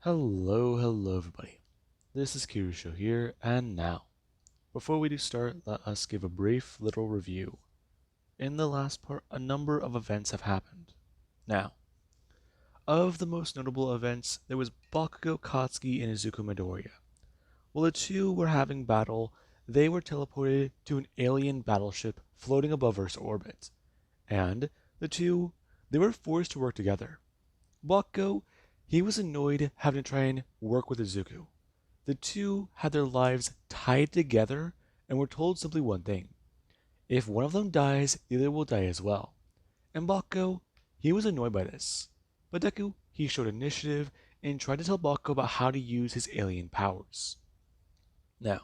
Hello everybody. This is Kirusho here, and now, before we do start, let us give a brief little review. In the last part, a number of events have happened. Now, of the most notable events, there was Bakugo Katsuki and Izuku Midoriya. While the two were having battle, they were teleported to an alien battleship floating above Earth's orbit, and the two, they were forced to work together. Bakugo, he was annoyed having to try and work with Izuku. The two had their lives tied together and were told simply one thing. If one of them dies, the other will die as well. And Bakugo, he was annoyed by this. But Deku, he showed initiative and tried to tell Bakugo about how to use his alien powers. Now,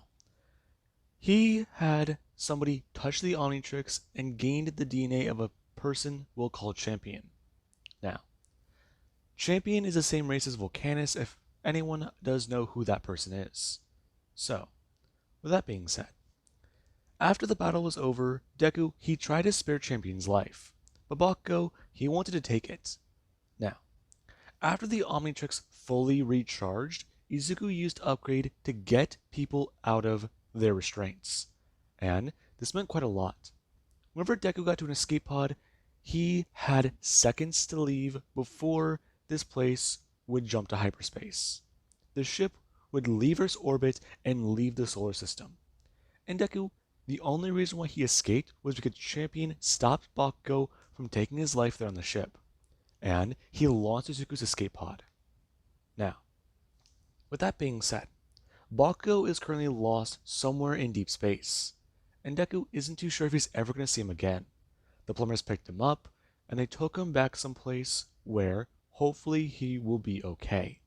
he had somebody touch the Omnitrix and gained the DNA of a person we'll call Champion. Now, Champion is the same race as Volcanus if anyone does know who that person is. So, with that being said, after the battle was over, Deku, he tried to spare Champion's life, but Bakugo, he wanted to take it. Now, after the Omnitrix fully recharged, Izuku used Upgrade to get people out of their restraints. And this meant quite a lot. Whenever Deku got to an escape pod, he had seconds to leave before this place would jump to hyperspace. The ship would leave Earth's orbit and leave the solar system. And Deku, the only reason why he escaped was because Champion stopped Bakugo from taking his life there on the ship, and he launched Izuku's escape pod. Now, with that being said, Bakugo is currently lost somewhere in deep space, and Deku isn't too sure if he's ever going to see him again. The plumbers picked him up, and they took him back someplace where, hopefully, he will be okay.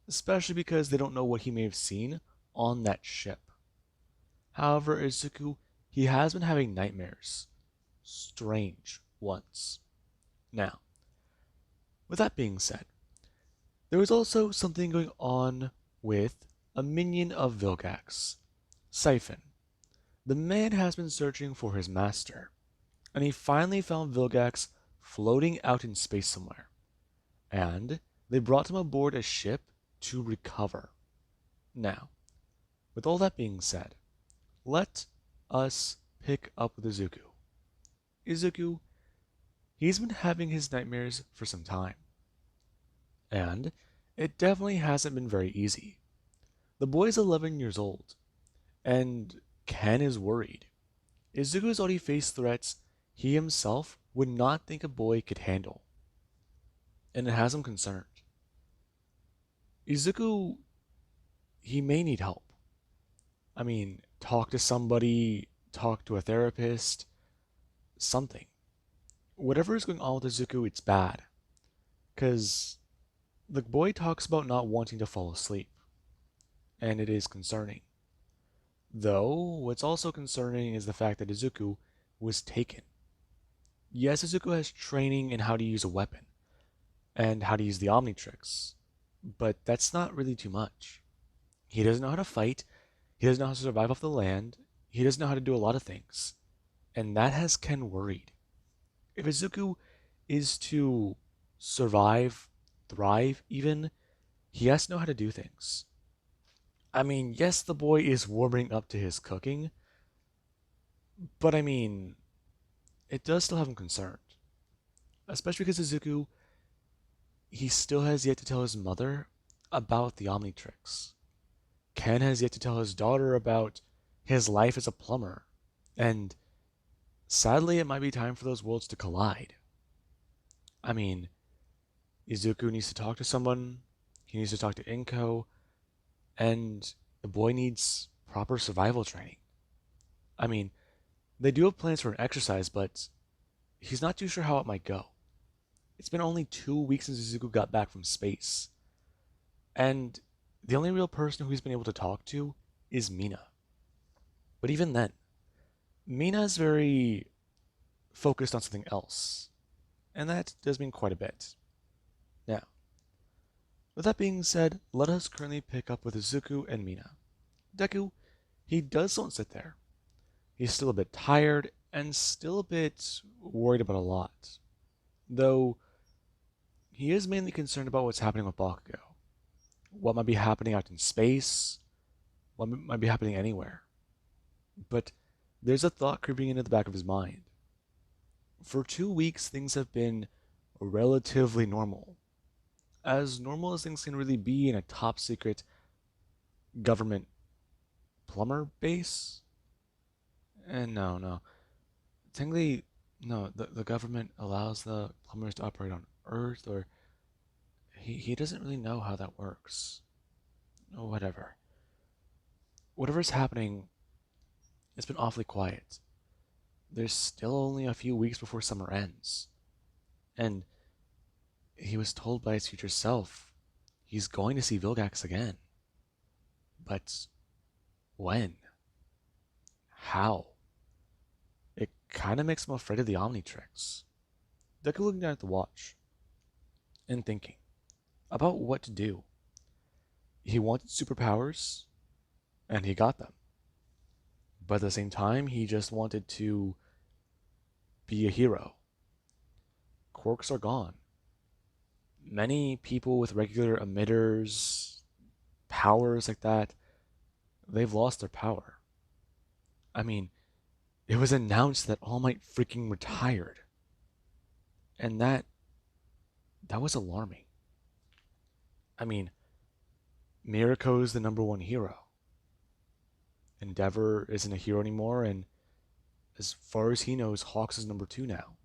Especially because they don't know what he may have seen on that ship. However, Izuku, he has been having nightmares. Strange ones. Now, with that being said, there was also something going on with a minion of Vilgax, Siphon. The man has been searching for his master, and he finally found Vilgax floating out in space somewhere. And they brought him aboard a ship to recover. Now, with all that being said, let us pick up with Izuku. Izuku, he's been having his nightmares for some time. And it definitely hasn't been very easy. The boy's 11 years old, and Ken is worried. Izuku's already faced threats he himself would not think a boy could handle, and it has him concerned. Izuku, he may need help. I mean, talk to somebody, talk to a therapist, something. Whatever is going on with Izuku, it's bad. Because the boy talks about not wanting to fall asleep, and it is concerning. Though, what's also concerning is the fact that Izuku was taken. Yes, Izuku has training in how to use a weapon, and how to use the Omnitrix, but that's not really too much. He doesn't know how to fight, he doesn't know how to survive off the land, he doesn't know how to do a lot of things, and that has Ken worried. If Izuku is to survive, thrive even, he has to know how to do things. I mean, yes, the boy is warming up to his cooking, but I mean, it does still have him concerned. Especially because Izuku, he still has yet to tell his mother about the Omnitrix. Ken has yet to tell his daughter about his life as a plumber. And sadly, it might be time for those worlds to collide. I mean, Izuku needs to talk to someone, he needs to talk to Inko, and the boy needs proper survival training. I mean, they do have plans for an exercise, but he's not too sure how it might go. It's been only 2 weeks since Izuku got back from space. And the only real person who he's been able to talk to is Mina. But even then, Mina's very focused on something else. And that does mean quite a bit. Now, with that being said, let us currently pick up with Izuku and Mina. Deku, he does not sit there. He's still a bit tired and still a bit worried about a lot. Though, he is mainly concerned about what's happening with Bakugo. what might be happening out in space, what might be happening anywhere. But there's a thought creeping into the back of his mind. For 2 weeks, things have been relatively normal. As normal as things can really be in a top secret government plumber base. And no. Technically, no, the government allows the plumbers to operate on Earth, or he doesn't really know how that works. Whatever. Whatever's happening, it's been awfully quiet. There's still only a few weeks before summer ends. And he was told by his future self he's going to see Vilgax again. But when? How? It kind of makes him afraid of the Omnitrix. Deku looking down at the watch and thinking about what to do. He wanted superpowers, and he got them. But at the same time, he just wanted to be a hero. Quirks are gone. Many people with regular emitters, powers like that, they've lost their power. I mean, it was announced that All Might freaking retired. And that was alarming. I mean, Miriko's the number one hero. Endeavor isn't a hero anymore, and as far as he knows, Hawks is number two now.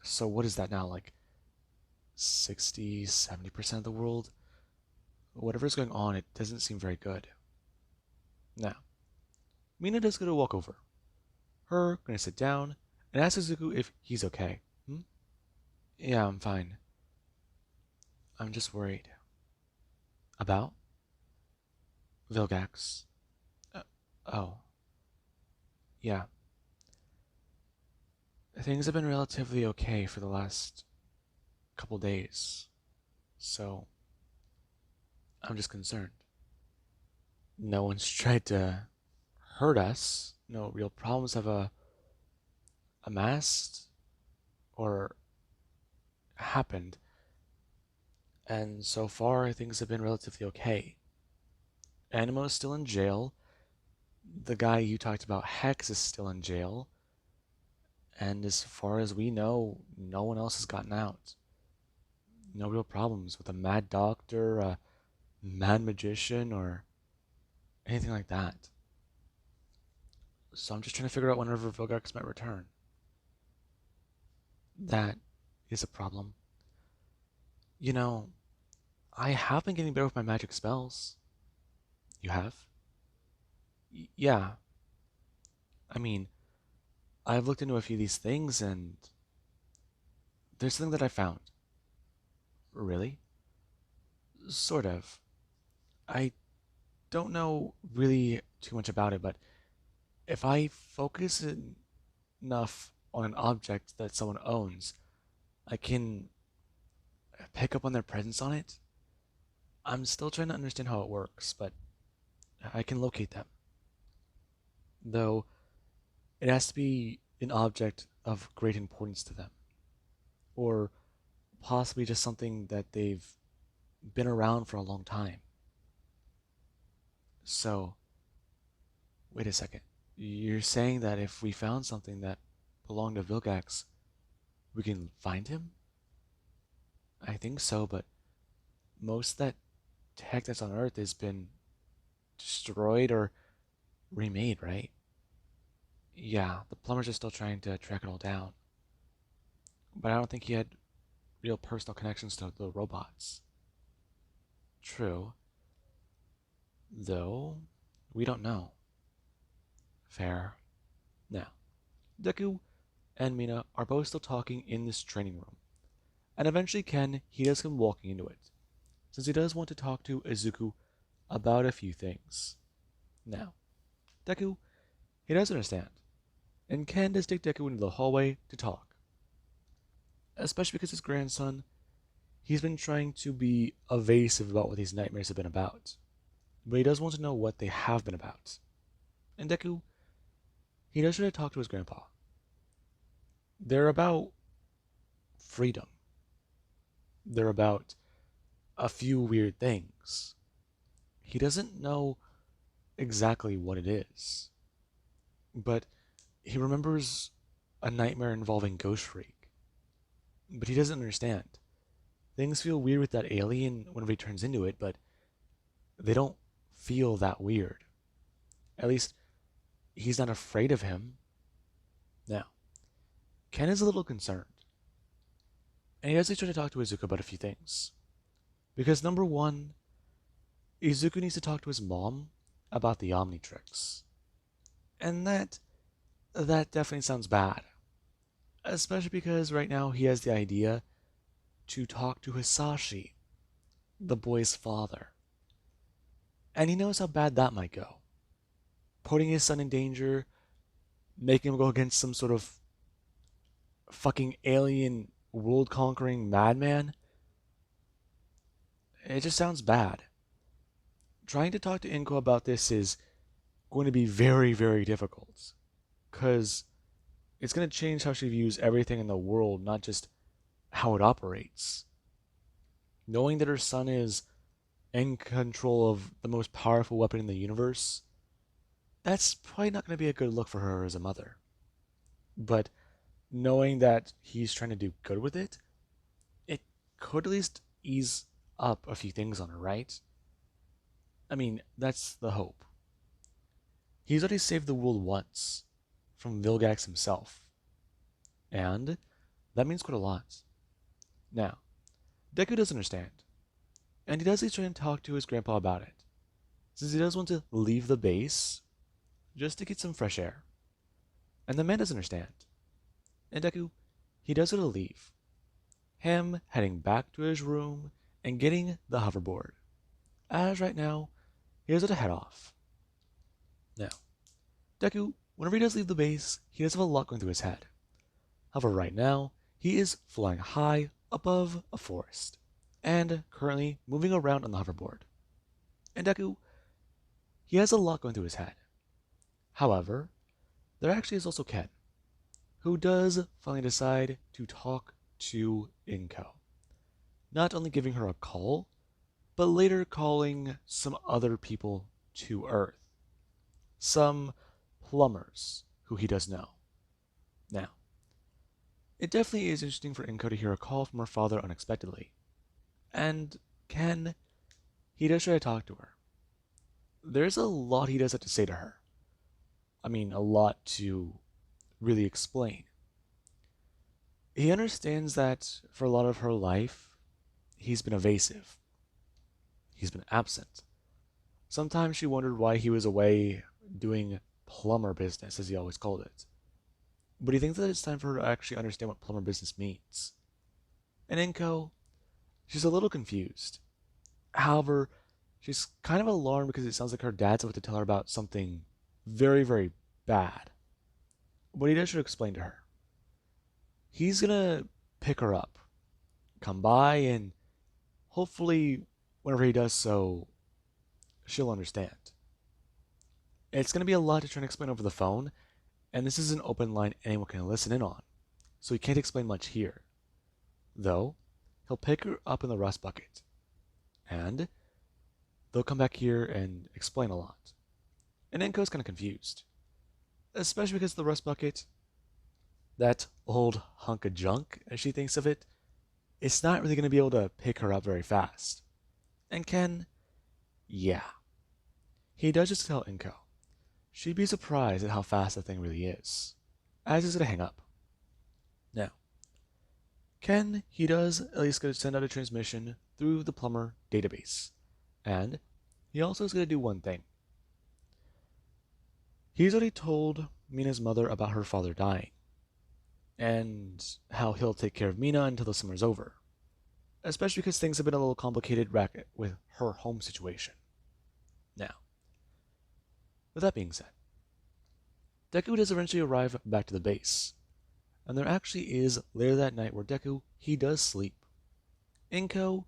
So what is that now, like 60, 70% of the world? Whatever's going on, it doesn't seem very good. Now, Mina does go to walk over. Her gonna sit down and ask Izuku if he's okay. Yeah, I'm fine. I'm just worried. About? Vilgax. Oh, yeah. Things have been relatively okay for the last couple days, so I'm just concerned. No one's tried to hurt us. No real problems have amassed or happened, and so far things have been relatively okay. Animo is still in jail. The guy you talked about, Hex, is still in jail. And as far as we know, no one else has gotten out. No real problems with a mad doctor, a mad magician, or anything like that. So I'm just trying to figure out whenever Vilgax might return. That is a problem. You know, I have been getting better with my magic spells. You have? Yeah. I mean, I've looked into a few of these things, and there's something that I found. Really? Sort of. I don't know really too much about it, but if I focus enough on an object that someone owns, I can pick up on their presence on it. I'm still trying to understand how it works, but I can locate them. Though it has to be an object of great importance to them, or possibly just something that they've been around for a long time. So, wait a second. You're saying that if we found something that belonged to Vilgax, we can find him? I think so, but most of that tech that's on Earth has been destroyed or remade, right? Yeah, the plumbers are still trying to track it all down. But I don't think he had real personal connections to the robots. True. Though, we don't know. Fair. Now, Deku and Mina are both still talking in this training room. And eventually Ken, he does come walking into it, since he does want to talk to Izuku about a few things. Now, Deku, he does understand, and Ken does take Deku into the hallway to talk. Especially because his grandson, he's been trying to be evasive about what these nightmares have been about. But he does want to know what they have been about. And Deku, he does try to talk to his grandpa. They're about freedom. They're about a few weird things. He doesn't know exactly what it is, but he remembers a nightmare involving Ghostfreak. But he doesn't understand. Things feel weird with that alien whenever he turns into it, but they don't feel that weird. At least, he's not afraid of him. Now, Ken is a little concerned, and he does try to talk to Izuku about a few things. Because number one, Izuku needs to talk to his mom about the Omnitrix. And that definitely sounds bad. Especially because right now he has the idea to talk to Hisashi, the boy's father. And he knows how bad that might go. Putting his son in danger, making him go against some sort of fucking alien world conquering madman. It just sounds bad. Trying to talk to Inko about this is going to be very, very difficult. Because it's going to change how she views everything in the world, not just how it operates. Knowing that her son is in control of the most powerful weapon in the universe, that's probably not going to be a good look for her as a mother. But knowing that he's trying to do good with it, it could at least ease up a few things on her, right? I mean, that's the hope. He's already saved the world once from Vilgax himself. And that means quite a lot. Now, Deku does understand. And he does try and talk to his grandpa about it, since he does want to leave the base just to get some fresh air. And the man does understand. And Deku, he does go to leave. Him heading back to his room and getting the hoverboard. As right now, he does to head off. Now, Deku, whenever he does leave the base, he does have a lot going through his head. However, right now, he is flying high above a forest, and currently moving around on the hoverboard. And Deku, he has a lot going through his head. However, there actually is also Ken, who does finally decide to talk to Inko. Not only giving her a call, but later calling some other people to Earth. Some plumbers who he does know. Now, it definitely is interesting for Inko to hear a call from her father unexpectedly. And Ken, he does try to talk to her. There's a lot he does have to say to her. I mean, a lot to really explain. He understands that for a lot of her life, he's been evasive. He's been absent. Sometimes she wondered why he was away doing plumber business, as he always called it. But he thinks that it's time for her to actually understand what plumber business means. And Inko, she's a little confused. However, she's kind of alarmed because it sounds like her dad's about to tell her about something very, very bad. But he does try to explain to her. He's gonna pick her up, come by, and hopefully, whenever he does so, she'll understand. It's gonna be a lot to try and explain over the phone, and this is an open line anyone can listen in on, so he can't explain much here. Though, he'll pick her up in the rust bucket, and they'll come back here and explain a lot. And Enko's kind of confused, especially because the rust bucket, that old hunk of junk, as she thinks of it, it's not really going to be able to pick her up very fast. And Ken, yeah. He does just tell Inko. She'd be surprised at how fast that thing really is, as he's going to hang up. Now, Ken, he does at least going to send out a transmission through the plumber database. And he also is going to do one thing. He's already told Mina's mother about her father dying, and how he'll take care of Mina until the summer's over, especially because things have been a little complicated with her home situation. Now, with that being said, Deku does eventually arrive back to the base, and there actually is later that night where Deku, he does sleep. Inko,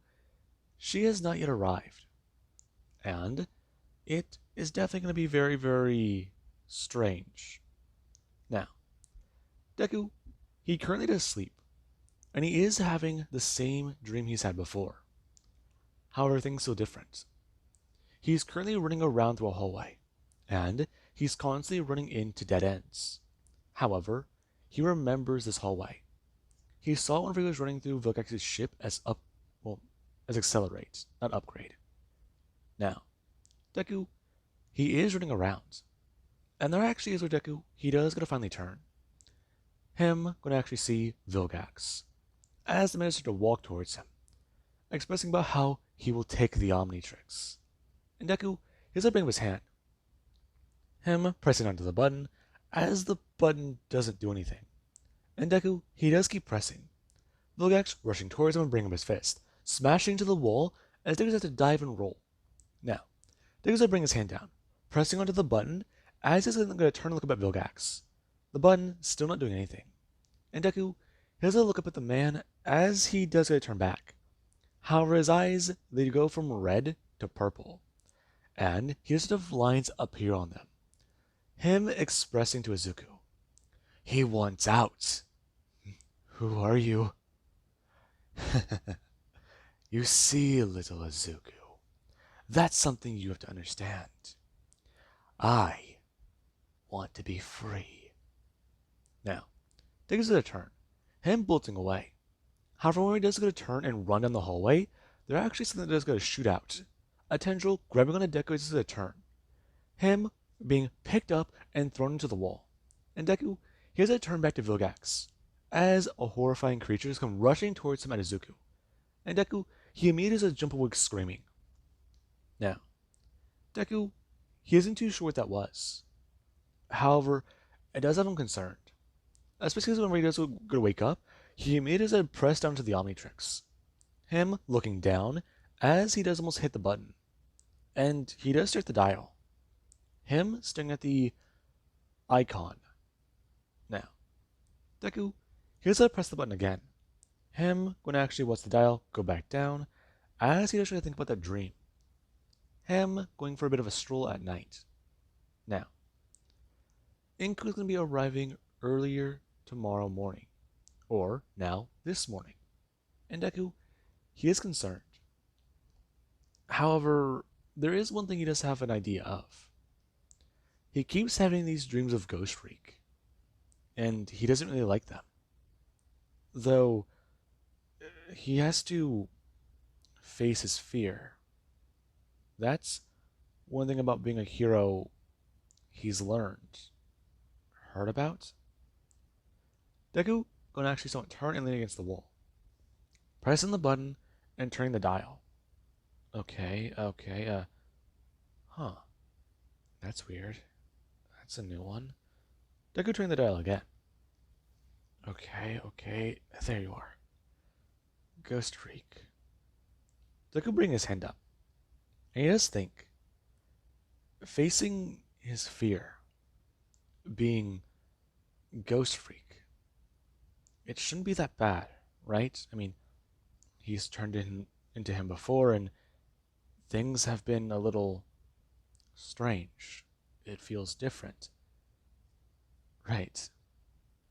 she has not yet arrived, and it is definitely going to be very, very strange. Now, Deku, he currently does sleep, and he is having the same dream he's had before. However, everything's so different. He's currently running around through a hallway, and he's constantly running into dead ends. However, he remembers this hallway. He saw it whenever he was running through Vilgax's ship as accelerate, not upgrade. Now, Deku, he is running around, and there actually is where Deku, he does get to finally turn. Him gonna actually see Vilgax, as the minister to walk towards him, expressing about how he will take the Omnitrix. And Deku, he's up his hand. Him pressing onto the button, as the button doesn't do anything. And Deku, he does keep pressing. Vilgax rushing towards him and bringing him his fist, smashing into the wall as Deku has to dive and roll. Now, Deku's gonna bring his hand down, pressing onto the button as he's gonna turn and look up at Vilgax. The button still not doing anything. And Deku, he does look up at the man as he does get to turn back. However, his eyes, they go from red to purple, and he just have lines appear on them. Him expressing to Izuku, he wants out. Who are you? You see, little Izuku, that's something you have to understand. I want to be free. Now, Deku's gonna turn, him bolting away. However, when he does go to turn and run down the hallway, there actually something that does go to shoot out. A tendril grabbing on a Deku as a turn. Him being picked up and thrown into the wall. And Deku, he has to turn back to Vilgax, as a horrifying creatures come rushing towards him at Izuku. And Deku, he immediately does a jump away screaming. Now, Deku, he isn't too sure what that was. However, it does have him concerned. Especially because when he does go to wake up, he immediately does press down to the Omnitrix. Him looking down as he does almost hit the button. And he does start the dial. Him staring at the icon. Now, Deku, he does press the button again. Him going to actually watch the dial go back down as he does try to think about that dream. Him going for a bit of a stroll at night. Now, Inku is going to be arriving earlier tomorrow morning, or now this morning. And Deku, he is concerned. However, there is one thing he does have an idea of. He keeps having these dreams of Ghostfreak, and he doesn't really like them. Though, he has to face his fear. That's one thing about being a hero he's learned. Heard about? Deku going to actually somewhat turn and lean against the wall. Pressing the button and turning the dial. Okay, That's weird. That's a new one. Deku turning the dial again. Okay, there you are. Ghostfreak. Deku bring his hand up. And he does think. Facing his fear. Being Ghostfreak. It shouldn't be that bad, right? I mean, he's turned into him before, and things have been a little strange. It feels different. Right.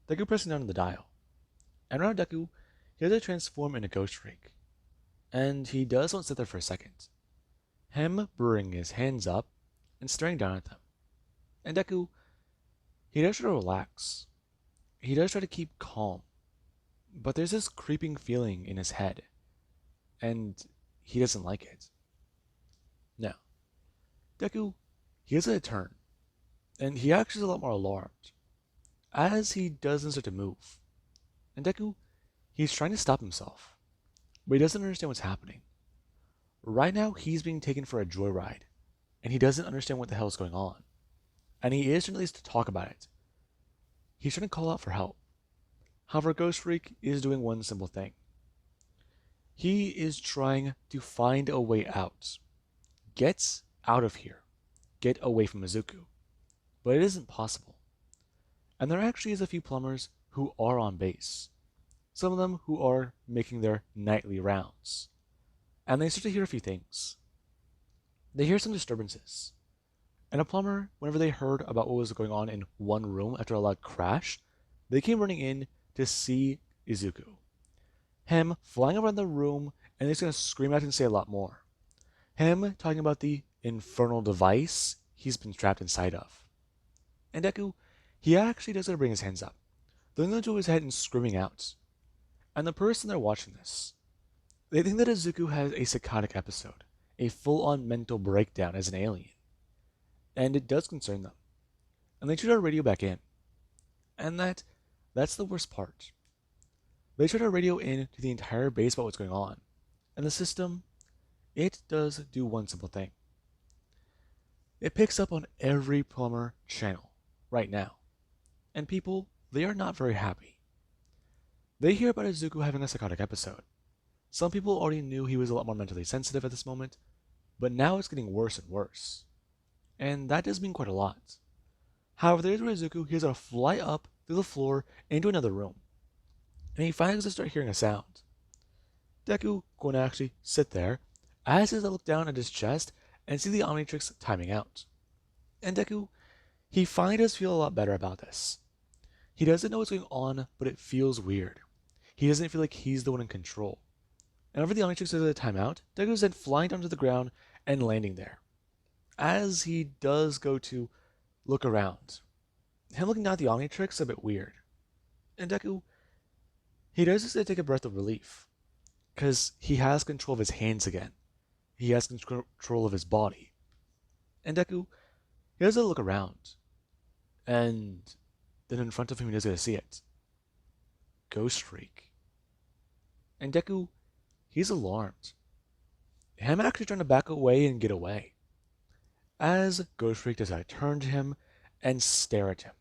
Deku pressing down on the dial. And around Deku, he has to transform into Ghostfreak. And he does want to sit there for a second. Him bringing his hands up and staring down at them. And Deku, he does try to relax. He does try to keep calm. But there's this creeping feeling in his head. And he doesn't like it. Now, Deku, he has a turn. And he actually is a lot more alarmed. As he doesn't start to move. And Deku, he's trying to stop himself. But he doesn't understand what's happening. Right now, he's being taken for a joyride. And he doesn't understand what the hell is going on. And he is trying at least to talk about it. He's trying to call out for help. However, Ghostfreak is doing one simple thing. He is trying to find a way out. Get out of here. Get away from Izuku. But it isn't possible. And there actually is a few plumbers who are on base. Some of them who are making their nightly rounds. And they start to hear a few things. They hear some disturbances. And a plumber, whenever they heard about what was going on in one room after a loud crash, they came running in to see Izuku. Him flying around the room, and he's going to scream out and say a lot more. Him talking about the infernal device he's been trapped inside of. And Deku, he actually does bring his hands up, looking into his head and screaming out. And the person they're watching this, they think that Izuku has a psychotic episode, a full-on mental breakdown as an alien. And it does concern them. And they try to radio back in. And that's the worst part. They try to radio in to the entire base about what's going on. And the system, it does do one simple thing. It picks up on every plumber channel right now. And people, they are not very happy. They hear about Izuku having a psychotic episode. Some people already knew he was a lot more mentally sensitive at this moment, but now it's getting worse and worse. And that does mean quite a lot. However, there's where Izuku, he's gonna fly up through the floor into another room. And he finally gets to start hearing a sound. Deku going to actually sit there, as he look down at his chest and see the Omnitrix timing out. And Deku, he finally does feel a lot better about this. He doesn't know what's going on, but it feels weird. He doesn't feel like he's the one in control. And over the Omnitrix does a timeout, Deku's then flying down to the ground and landing there. As he does go to look around. Him looking down at the Omnitrix is a bit weird. And Deku, he does just take a breath of relief. Because he has control of his hands again. He has control of his body. And Deku, he does a look around. And then in front of him he does get to see it. Ghostfreak. And Deku, he's alarmed. Him actually trying to back away and get away. As Ghostfreak does turn to him and stare at him.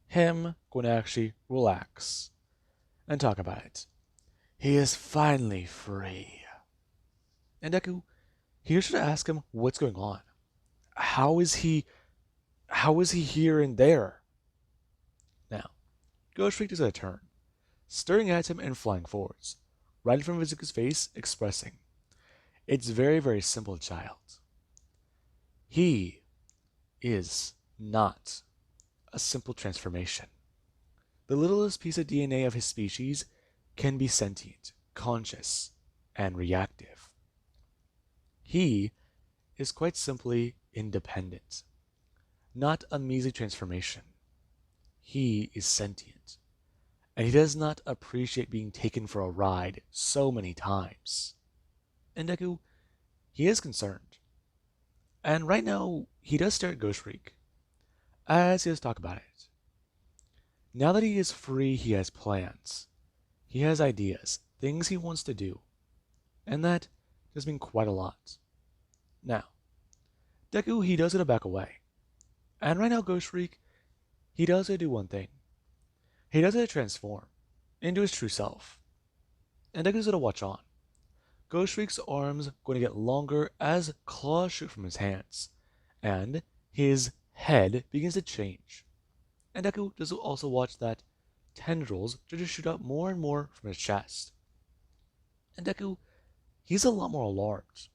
Him going to actually relax and talk about it. He is finally free. And Deku, he should ask him what's going on. How is he here and there? Now, Ghostfreak does a turn, staring at him and flying forwards, right in front of Izuku's face, expressing, "It's very, very simple, child. He is not a simple transformation. The littlest piece of DNA of his species can be sentient, conscious, and reactive. He is quite simply independent, not a measly transformation. He is sentient, and he does not appreciate being taken for a ride so many times." And Deku, he is concerned. And right now, he does stare at Ghostfreak, as he does talk about it. Now that he is free, he has plans. He has ideas, things he wants to do. And that does mean quite a lot. Now, Deku, he does get to back away. And right now, Ghostfreak, he does get to do one thing. He does get to transform into his true self. And Deku's going to watch on. Ghostfreak's arms going to get longer as claws shoot from his hands. And his head begins to change. And Deku does also watch that tendrils just shoot up more and more from his chest. And Deku, he's a lot more alarmed.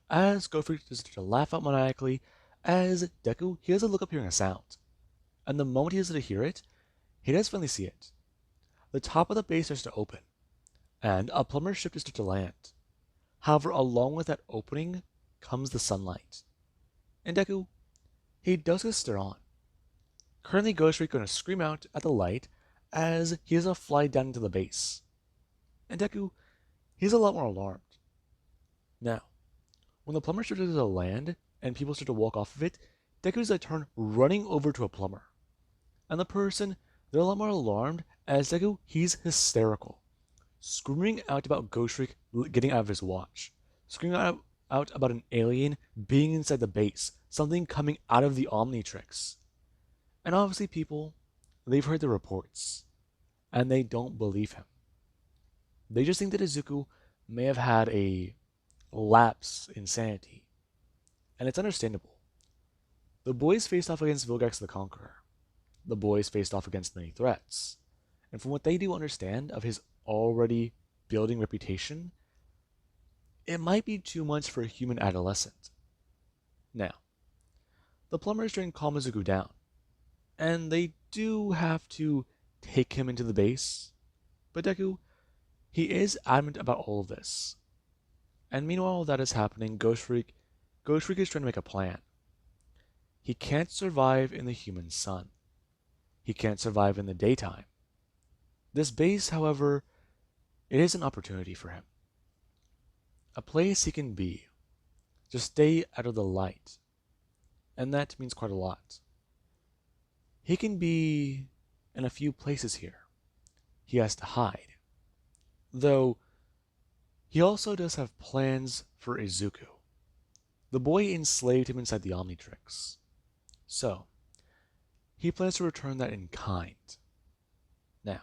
As Ghostfreak does to laugh out maniacally, as Deku, he does a look up hearing a sound. And the moment he does to hear it, he does finally see it. The top of the base starts to open, and a plumber ship starts to land. However, along with that opening comes the sunlight. And Deku, he does get stare on. Currently, Ghostfreak going to scream out at the light as he has to fly down into the base. And Deku, he's a lot more alarmed. Now, when the plumber starts to land and people start to walk off of it, Deku's a turn running over to a plumber. And the person, they're a lot more alarmed as Deku, he's hysterical. Screaming out about Ghostfreak getting out of his watch. Screaming out about an alien being inside the base. Something coming out of the Omnitrix. And obviously people, they've heard the reports. And they don't believe him. They just think that Izuku may have had a lapse in sanity. And it's understandable. The boys faced off against Vilgax the Conqueror. The boys faced off against many threats. And from what they do understand of his already building reputation, it might be too much for a human adolescent. Now, the plumbers try and calm Izuku down, and they do have to take him into the base, but Deku, he is adamant about all of this. And meanwhile that is happening, Ghostfreak is trying to make a plan. He can't survive in the human sun. He can't survive in the daytime. This base, however, it is an opportunity for him. A place he can be. Just stay out of the light. And that means quite a lot. He can be in a few places here. He has to hide. Though, he also does have plans for Izuku. The boy enslaved him inside the Omnitrix. So, he plans to return that in kind. Now,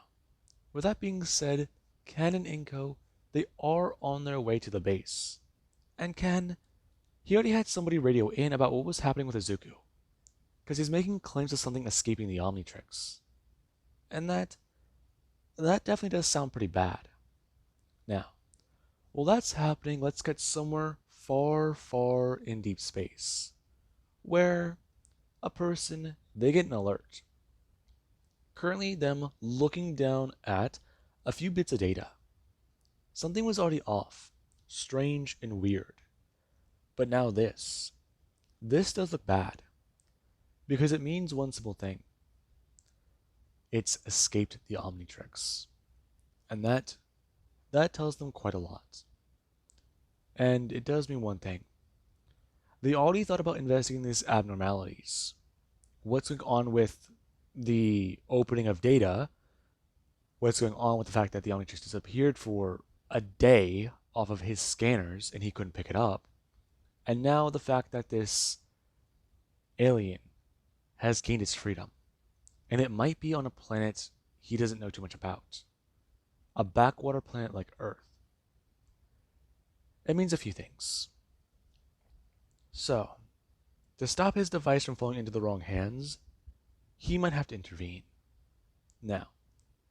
with that being said, Ken and Inko, they are on their way to the base. And Ken, he already had somebody radio in about what was happening with Izuku. Because he's making claims of something escaping the Omnitrix. And that definitely does sound pretty bad. Now, while that's happening, let's get somewhere far, far in deep space. Where a person, they get an alert. Currently, them looking down at a few bits of data. Something was already off, strange and weird. But now this does look bad. Because it means one simple thing. It's escaped the Omnitrix. And that tells them quite a lot. And it does mean one thing. They already thought about investigating these abnormalities. What's going on with the opening of data? What's going on with the fact that the Omnitrix disappeared for a day off of his scanners and he couldn't pick it up? And now the fact that this alien has gained its freedom. And it might be on a planet he doesn't know too much about. A backwater planet like Earth. It means a few things. So, to stop his device from falling into the wrong hands, he might have to intervene. Now,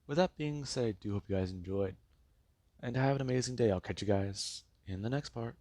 with that being said, I do hope you guys enjoyed. And have an amazing day. I'll catch you guys in the next part.